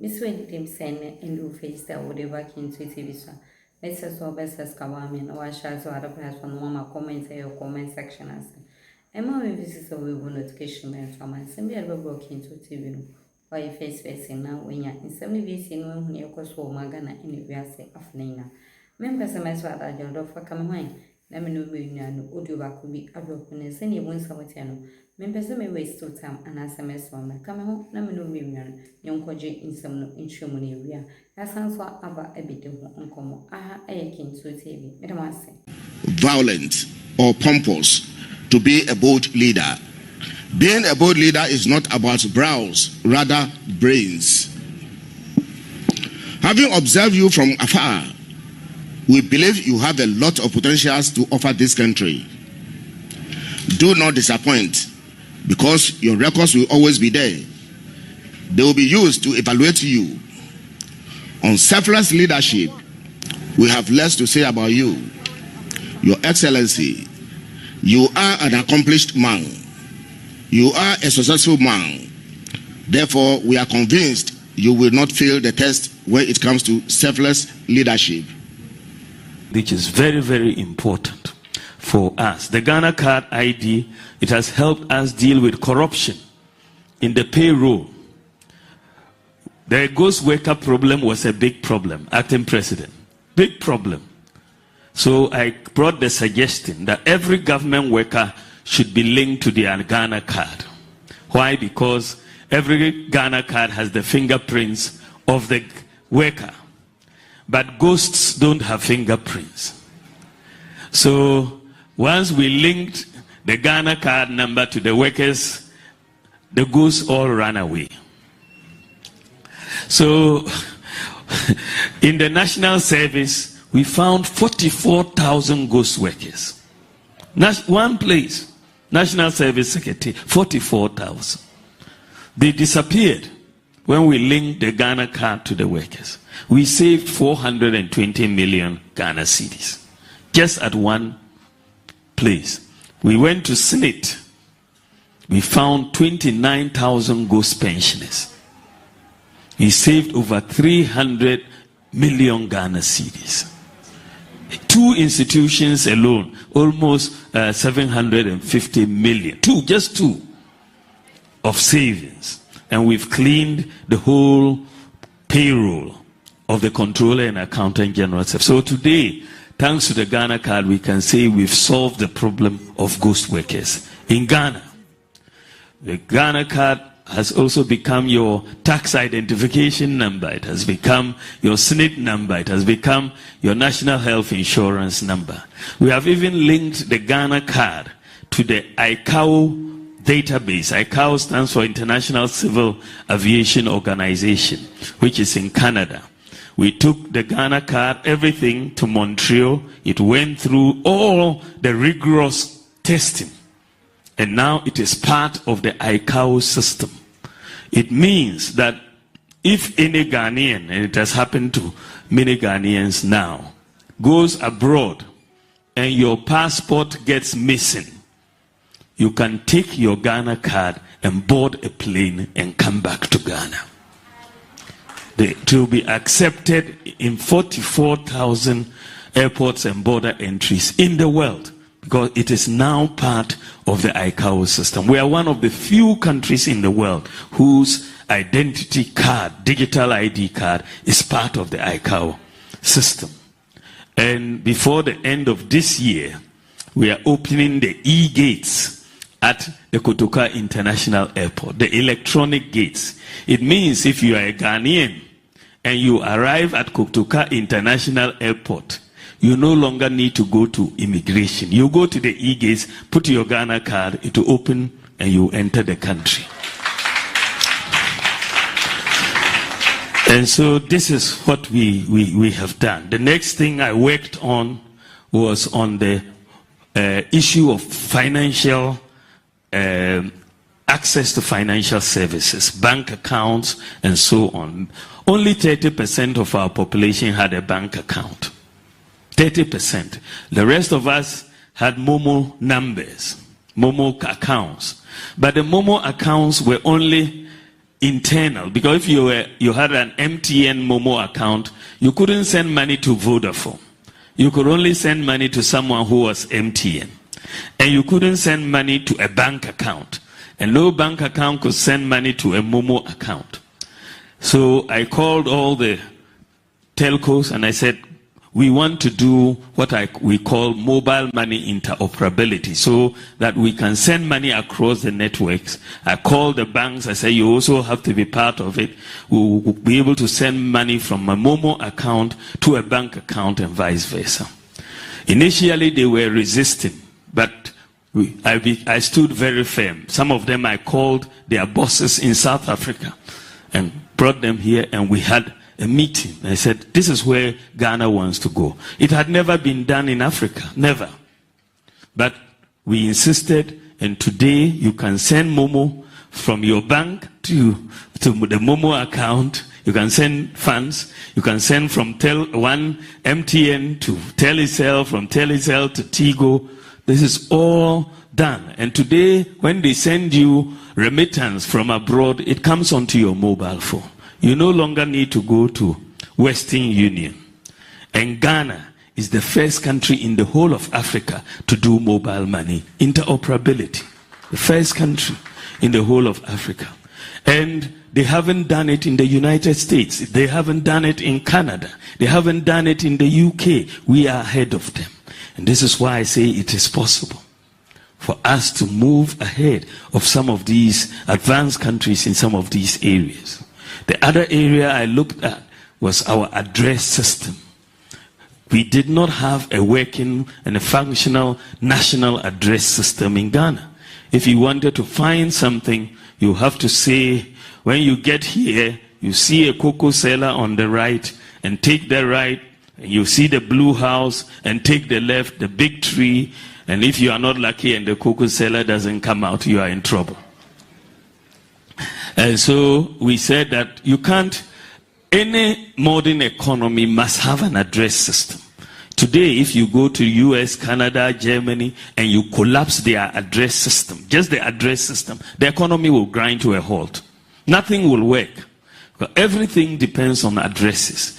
Miss Wendy send and do face that would ever came to TV. Mrs. Roberts Kawami, no, I shall so other press from Mama comments in your comment section. As Emma visits a will notification man from my semi ever broke into TV. Why your face facing now when you're in 7 years in one near Cosmo Magana in the Viase of Nina. Members of my swat your dog for coming. Let me know no audio back will be abroken any one summer. Members may waste two time and as a mess on my come home. Let me know million young coji in some in Shumonia. That sounds what about a bit of uncommon. Aha, I can so TV. Violent or pompous to be a bold leader. Being a bold leader is not about brows, rather brains. Having observed you from afar, we believe you have a lot of potentials to offer this country. Do not disappoint, because your records will always be there. They will be used to evaluate you. On selfless leadership, we have less to say about you. Your Excellency, you are an accomplished man. You are a successful man. Therefore, we are convinced you will not fail the test when it comes to selfless leadership. Which is very, very important for us. The Ghana Card ID, it has helped us deal with corruption in the payroll. The ghost worker problem was a big problem, acting president. Big problem. So I brought the suggestion that every government worker should be linked to their Ghana Card. Why? Because every Ghana Card has the fingerprints of the worker. But ghosts don't have fingerprints. So once we linked the Ghana Card number to the workers, the ghosts all ran away. So in the national service, we found 44,000 ghost workers. One place, National Service Secretary, 44,000. They disappeared when we linked the Ghana Card to the workers. We saved 420 million Ghana cedis just at one place. We went to Snůb. We found 29,000 ghost pensioners. We saved over 300 million Ghana cedis. Two institutions alone, almost 750 million. Just two of savings. And we've cleaned the whole payroll of the Controller and Accountant General. So today, thanks to the Ghana Card, we can say we've solved the problem of ghost workers in Ghana. The Ghana Card has also become your tax identification number. It has become your SNIT number. It has become your national health insurance number. We have even linked the Ghana Card to the ICAO database. ICAO stands for International Civil Aviation Organization, which is in Canada. We took the Ghana Card, everything to Montreal. It went through all the rigorous testing. And now it is part of the ICAO system. It means that if any Ghanaian, and it has happened to many Ghanaians now, goes abroad and your passport gets missing, you can take your Ghana Card and board a plane and come back to Ghana. It will be accepted in 44,000 airports and border entries in the world, because it is now part of the ICAO system. We are one of the few countries in the world whose identity card, digital ID card, is part of the ICAO system. And before the end of this year, we are opening the e-gates at the Kotoka International Airport, the electronic gates. It means if you are a Ghanaian and you arrive at Kotoka International Airport, you no longer need to go to immigration. You go to the e-gates, put your Ghana Card, it will open, and you enter the country. And so this is what we have done. The next thing I worked on was on the issue of financial access to financial services, bank accounts, and so on. Only 30% of our population had a bank account. 30%. The rest of us had Momo numbers, Momo accounts. But the Momo accounts were only internal, because if you had an MTN Momo account, you couldn't send money to Vodafone. You could only send money to someone who was MTN. And you couldn't send money to a bank account. And no bank account could send money to a Momo account. So I called all the telcos and I said, we want to do what we call mobile money interoperability, so that we can send money across the networks. I called the banks. I said, you also have to be part of it. We'll be able to send money from a Momo account to a bank account and vice versa. Initially, they were resisting, but I stood very firm. Some of them I called their bosses in South Africa and brought them here, and we had a meeting. I said, this is where Ghana wants to go. It had never been done in Africa, never. But we insisted, and today you can send Momo from your bank to the Momo account. You can send funds. You can send from one MTN to Telecel, from Telecel to Tigo. This is all done. And today, when they send you remittance from abroad, it comes onto your mobile phone. You no longer need to go to Western Union. And Ghana is the first country in the whole of Africa to do mobile money interoperability. The first country in the whole of Africa. And they haven't done it in the United States. They haven't done it in Canada. They haven't done it in the UK. We are ahead of them. And this is why I say it is possible for us to move ahead of some of these advanced countries in some of these areas. The other area I looked at was our address system. We did not have a working and a functional national address system in Ghana. If you wanted to find something, you have to say, when you get here, you see a cocoa seller on the right, and take the right, and you see the blue house, and take the left, the big tree, and if you are not lucky and the cocoa seller doesn't come out, you are in trouble. And so we said that you can't, any modern economy must have an address system. Today, if you go to US, Canada, Germany, and you collapse their address system, just the address system, the economy will grind to a halt. Nothing will work. Everything depends on addresses.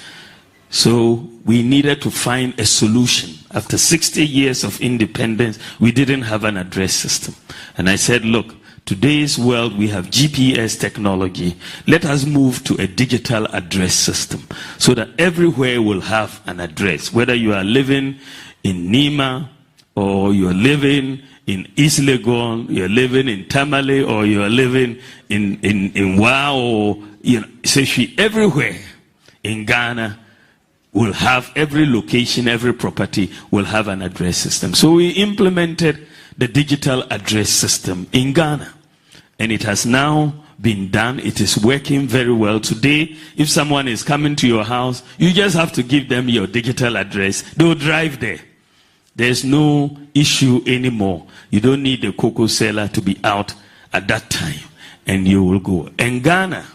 So we needed to find a solution. After 60 years of independence, we didn't have an address system. And I said, look, today's world, we have GPS technology. Let us move to a digital address system so that everywhere will have an address. Whether you are living in Nima, or you are living in East Legon, you are living in Tamale, or you are living in Wa, or essentially everywhere in Ghana will have, every location, every property will have an address system. So we implemented the digital address system in Ghana. And it has now been done. It is working very well. Today, if someone is coming to your house, you just have to give them your digital address. They'll drive there. There's no issue anymore. You don't need the cocoa seller to be out at that time. And you will go. And Ghana,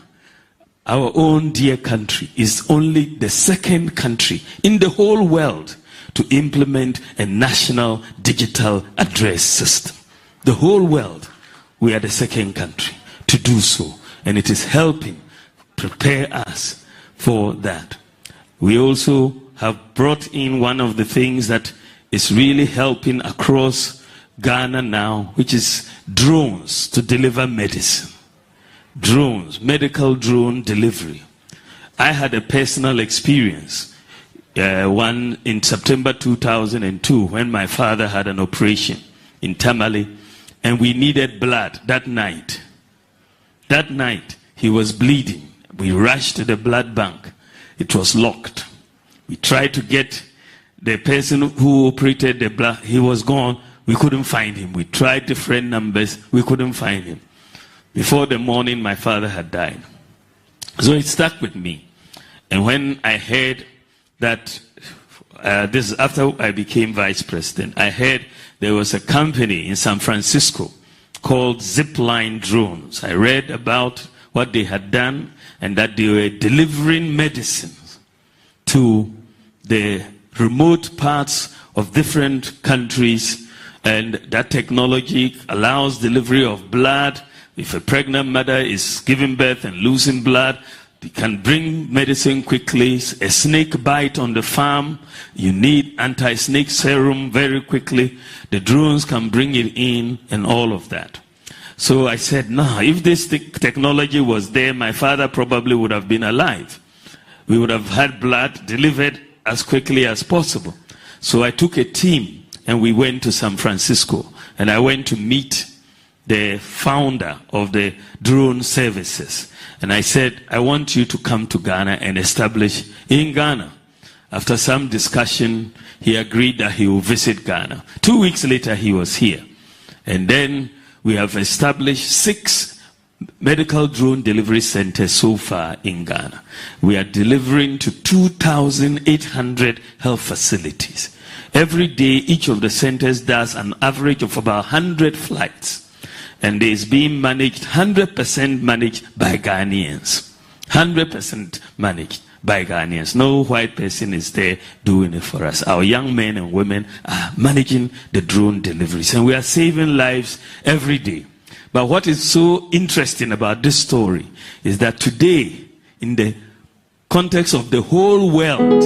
our own dear country, is only the second country in the whole world to implement a national digital address system. The whole world, we are the second country to do so. And it is helping prepare us for that. We also have brought in one of the things that is really helping across Ghana now, which is drones to deliver medicine. Drones, medical drone delivery. I had a personal experience. One in September 2002, when my father had an operation in Tamale, and we needed blood that night. That night, he was bleeding. We rushed to the blood bank. It was locked. We tried to get the person who operated the blood. He was gone. We couldn't find him. We tried different numbers. We couldn't find him. Before the morning, my father had died. So it stuck with me. And when I heard that, this is after I became vice president, I heard there was a company in San Francisco called Zipline Drones. I read about what they had done and that they were delivering medicines to the remote parts of different countries, and that technology allows delivery of blood, If a pregnant mother is giving birth and losing blood, you can bring medicine quickly. A snake bite on the farm, you need anti-snake serum very quickly. The drones can bring it in and all of that. So I said, no, if this technology was there, my father probably would have been alive. We would have had blood delivered as quickly as possible. So I took a team and we went to San Francisco, and I went to meet the founder of the drone services. And I said, I want you to come to Ghana and establish in Ghana. After some discussion, he agreed that he will visit Ghana. 2 weeks later, he was here. And then we have established 6 medical drone delivery centers so far in Ghana. We are delivering to 2,800 health facilities. Every day, each of the centers does an average of about 100 flights. And it is being managed, 100% managed by Ghanaians. 100% managed by Ghanaians. No white person is there doing it for us. Our young men and women are managing the drone deliveries. And we are saving lives every day. But what is so interesting about this story is that today, in the context of the whole world,